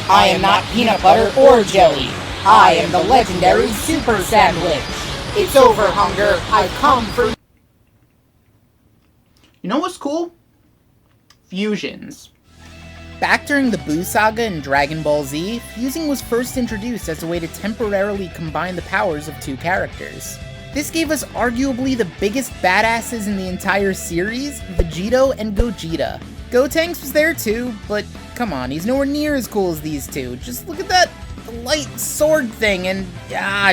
I am not peanut butter or jelly. I am the legendary Super Sandwich. It's over, hunger. I've come for... You know what's cool? Fusions. Back during the Buu Saga in Dragon Ball Z, fusing was first introduced as a way to temporarily combine the powers of two characters. This gave us arguably the biggest badasses in the entire series, Vegeta and Gogeta. Gotenks was there too, but come on, he's nowhere near as cool as these two. Just look at that light sword thing, and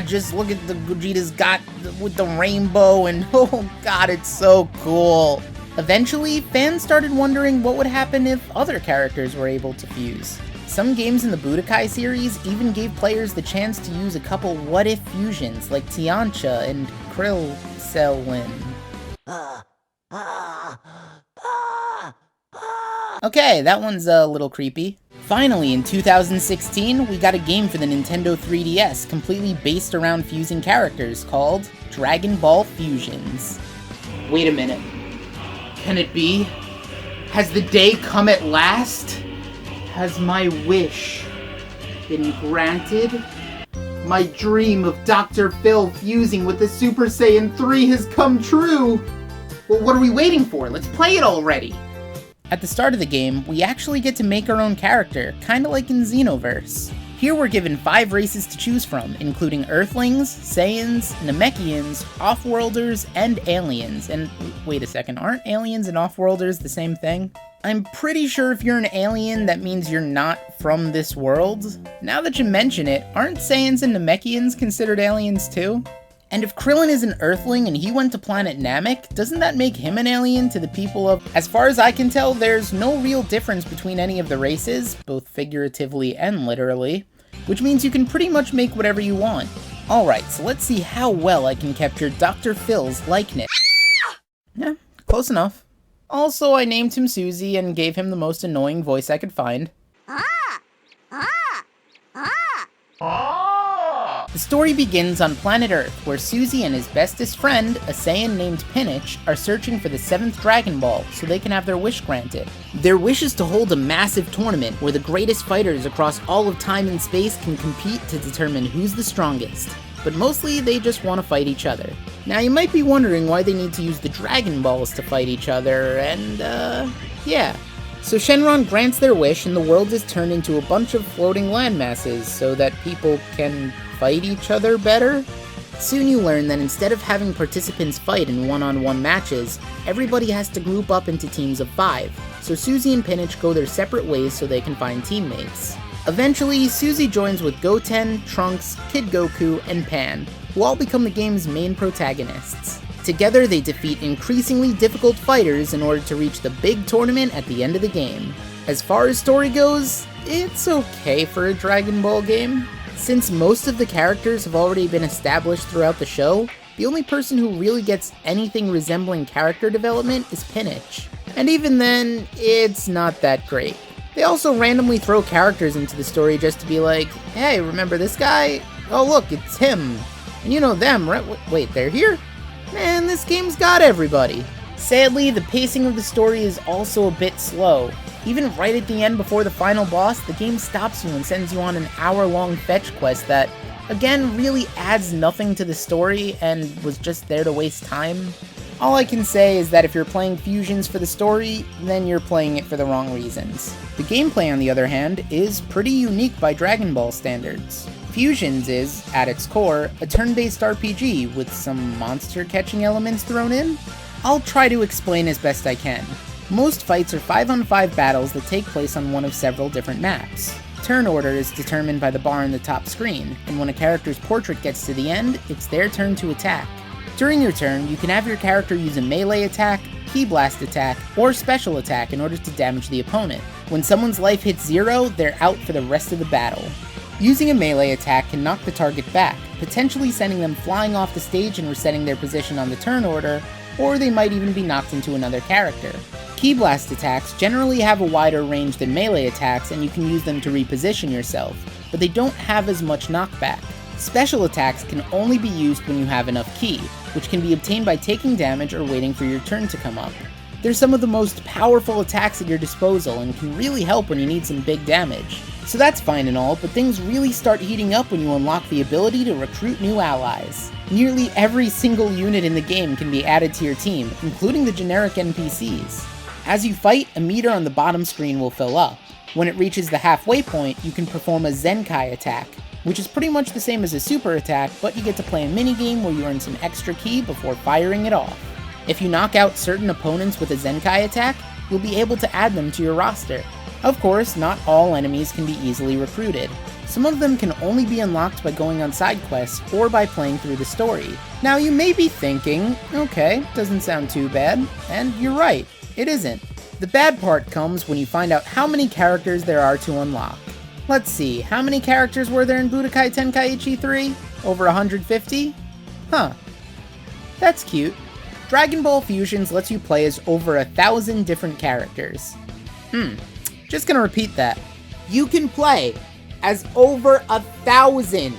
just look at the Gogeta's got with the rainbow, and oh god, it's so cool. Eventually, fans started wondering what would happen if other characters were able to fuse. Some games in the Budokai series even gave players the chance to use a couple what-if fusions like Tiancha and Krillselin. Okay, that one's a little creepy. Finally, in 2016, we got a game for the Nintendo 3DS completely based around fusing characters called Dragon Ball Fusions. Wait a minute. Can it be? Has the day come at last? Has my wish been granted? My dream of Dr. Phil fusing with the Super Saiyan 3 has come true! Well, what are we waiting for? Let's play it already! At the start of the game, we actually get to make our own character, kinda like in Xenoverse. Here we're given 5 races to choose from, including Earthlings, Saiyans, Namekians, Offworlders, and Aliens. And wait a second, aren't Aliens and Offworlders the same thing? I'm pretty sure if you're an alien, that means you're not from this world. Now that you mention it, aren't Saiyans and Namekians considered aliens too? And if Krillin is an Earthling and he went to planet Namek, doesn't that make him an alien to the people of... As far as I can tell, there's no real difference between any of the races, both figuratively and literally, which means you can pretty much make whatever you want. Alright, so let's see how well I can capture Dr. Phil's likeness. Yeah, close enough. Also, I named him Suzy and gave him the most annoying voice I could find. The story begins on planet Earth, where Suzy and his bestest friend, a Saiyan named Pinich, are searching for the 7th Dragon Ball so they can have their wish granted. Their wish is to hold a massive tournament where the greatest fighters across all of time and space can compete to determine who's the strongest. But mostly, they just want to fight each other. Now you might be wondering why they need to use the Dragon Balls to fight each other, and yeah. So Shenron grants their wish and the world is turned into a bunch of floating landmasses so that people can fight each other better? Soon you learn that instead of having participants fight in one-on-one matches, everybody has to group up into teams of 5, so Suzy and Pinich go their separate ways so they can find teammates. Eventually, Suzy joins with Goten, Trunks, Kid Goku, and Pan, who all become the game's main protagonists. Together they defeat increasingly difficult fighters in order to reach the big tournament at the end of the game. As far as story goes, it's okay for a Dragon Ball game. Since most of the characters have already been established throughout the show, the only person who really gets anything resembling character development is Pinich. And even then, it's not that great. They also randomly throw characters into the story just to be like, hey, remember this guy? Oh look, it's him. And you know them, right? Wait, they're here? Man, this game's got everybody. Sadly, the pacing of the story is also a bit slow. Even right at the end before the final boss, the game stops you and sends you on an hour-long fetch quest that, again, really adds nothing to the story and was just there to waste time. All I can say is that if you're playing Fusions for the story, then you're playing it for the wrong reasons. The gameplay, on the other hand, is pretty unique by Dragon Ball standards. Fusions is, at its core, a turn-based RPG with some monster-catching elements thrown in. I'll try to explain as best I can. Most fights are 5-on-5 battles that take place on one of several different maps. Turn order is determined by the bar on the top screen, and when a character's portrait gets to the end, it's their turn to attack. During your turn, you can have your character use a melee attack, ki blast attack, or special attack in order to damage the opponent. When someone's life hits 0, they're out for the rest of the battle. Using a melee attack can knock the target back, potentially sending them flying off the stage and resetting their position on the turn order, or they might even be knocked into another character. Ki blast attacks generally have a wider range than melee attacks and you can use them to reposition yourself, but they don't have as much knockback. Special attacks can only be used when you have enough ki, which can be obtained by taking damage or waiting for your turn to come up. They're some of the most powerful attacks at your disposal and can really help when you need some big damage. So that's fine and all, but things really start heating up when you unlock the ability to recruit new allies. Nearly every single unit in the game can be added to your team, including the generic NPCs. As you fight, a meter on the bottom screen will fill up. When it reaches the halfway point, you can perform a Zenkai attack, which is pretty much the same as a super attack, but you get to play a minigame where you earn some extra ki before firing it off. If you knock out certain opponents with a Zenkai attack, you'll be able to add them to your roster. Of course, not all enemies can be easily recruited. Some of them can only be unlocked by going on side quests or by playing through the story. Now you may be thinking, okay, doesn't sound too bad, and you're right, it isn't. The bad part comes when you find out how many characters there are to unlock. Let's see, how many characters were there in Budokai Tenkaichi 3? Over 150? Huh. That's cute. Dragon Ball Fusions lets you play as over 1,000 different characters. Just gonna repeat that. You can play as over 1,000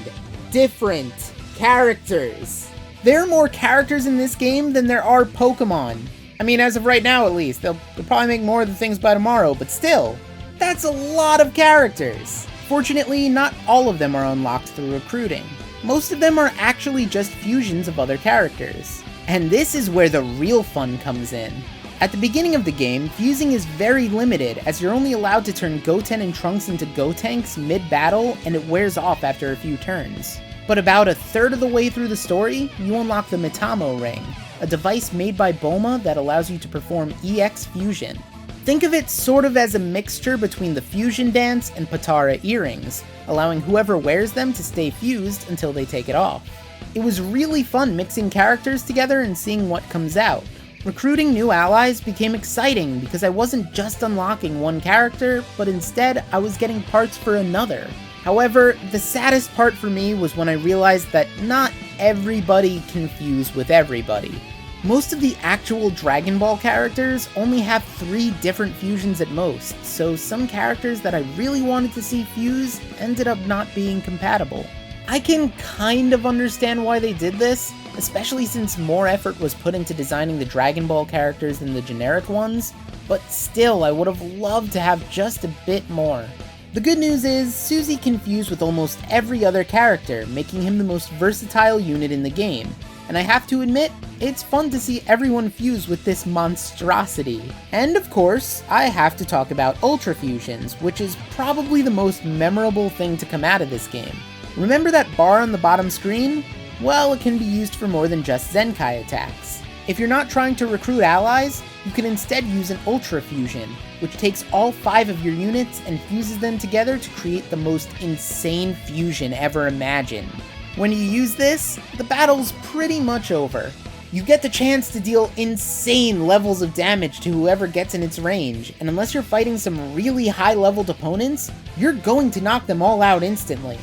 different characters. There are more characters in this game than there are Pokemon. I mean, as of right now at least. They'll probably make more of the things by tomorrow, but still, that's a lot of characters. Fortunately, not all of them are unlocked through recruiting. Most of them are actually just fusions of other characters. And this is where the real fun comes in. At the beginning of the game, fusing is very limited, as you're only allowed to turn Goten and Trunks into Gotenks mid-battle, and it wears off after a few turns. But about a third of the way through the story, you unlock the Mitamo Ring, a device made by Bulma that allows you to perform EX fusion. Think of it sort of as a mixture between the fusion dance and Patara earrings, allowing whoever wears them to stay fused until they take it off. It was really fun mixing characters together and seeing what comes out. Recruiting new allies became exciting because I wasn't just unlocking one character, but instead I was getting parts for another. However, the saddest part for me was when I realized that not everybody can fuse with everybody. Most of the actual Dragon Ball characters only have 3 different fusions at most, so some characters that I really wanted to see fuse ended up not being compatible. I can kind of understand why they did this, especially since more effort was put into designing the Dragon Ball characters than the generic ones, but still I would have loved to have just a bit more. The good news is, Suzy can fuse with almost every other character, making him the most versatile unit in the game, and I have to admit, it's fun to see everyone fuse with this monstrosity. And of course, I have to talk about Ultra Fusions, which is probably the most memorable thing to come out of this game. Remember that bar on the bottom screen? Well, it can be used for more than just Zenkai attacks. If you're not trying to recruit allies, you can instead use an Ultra Fusion, which takes all 5 of your units and fuses them together to create the most insane fusion ever imagined. When you use this, the battle's pretty much over. You get the chance to deal insane levels of damage to whoever gets in its range, and unless you're fighting some really high-leveled opponents, you're going to knock them all out instantly.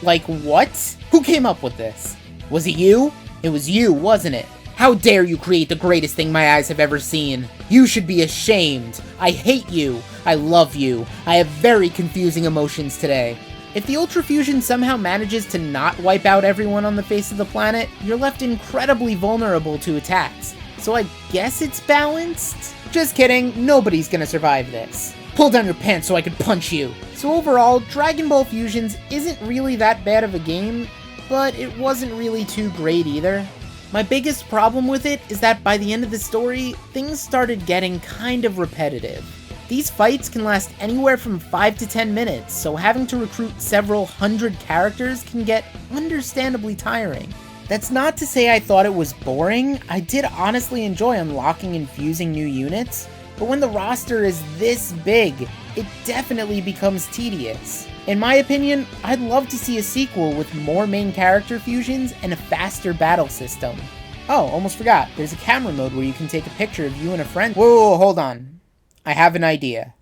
Like what? Who came up with this? Was it you? It was you, wasn't it? How dare you create the greatest thing my eyes have ever seen? You should be ashamed. I hate you. I love you. I have very confusing emotions today. If the Ultra Fusion somehow manages to not wipe out everyone on the face of the planet, you're left incredibly vulnerable to attacks. So I guess it's balanced? Just kidding, nobody's gonna survive this. Pull down your pants so I can punch you. So overall, Dragon Ball Fusions isn't really that bad of a game, but it wasn't really too great either. My biggest problem with it is that by the end of the story, things started getting kind of repetitive. These fights can last anywhere from 5 to 10 minutes, so having to recruit several hundred characters can get understandably tiring. That's not to say I thought it was boring. I did honestly enjoy unlocking and fusing new units, but when the roster is this big, it definitely becomes tedious. In my opinion, I'd love to see a sequel with more main character fusions and a faster battle system. Oh, almost forgot, there's a camera mode where you can take a picture of you and a friend. Whoa, hold on. I have an idea.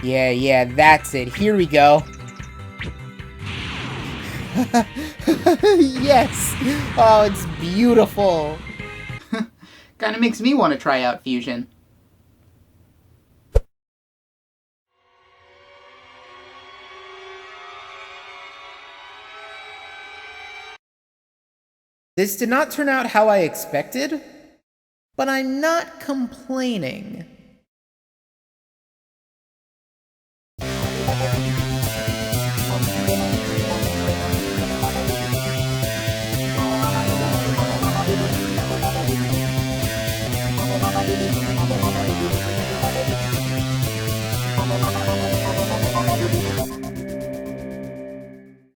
Yeah, that's it. Here we go. Yes! Oh, it's beautiful. Kinda makes me want to try out Fusion. This did not turn out how I expected, but I'm not complaining.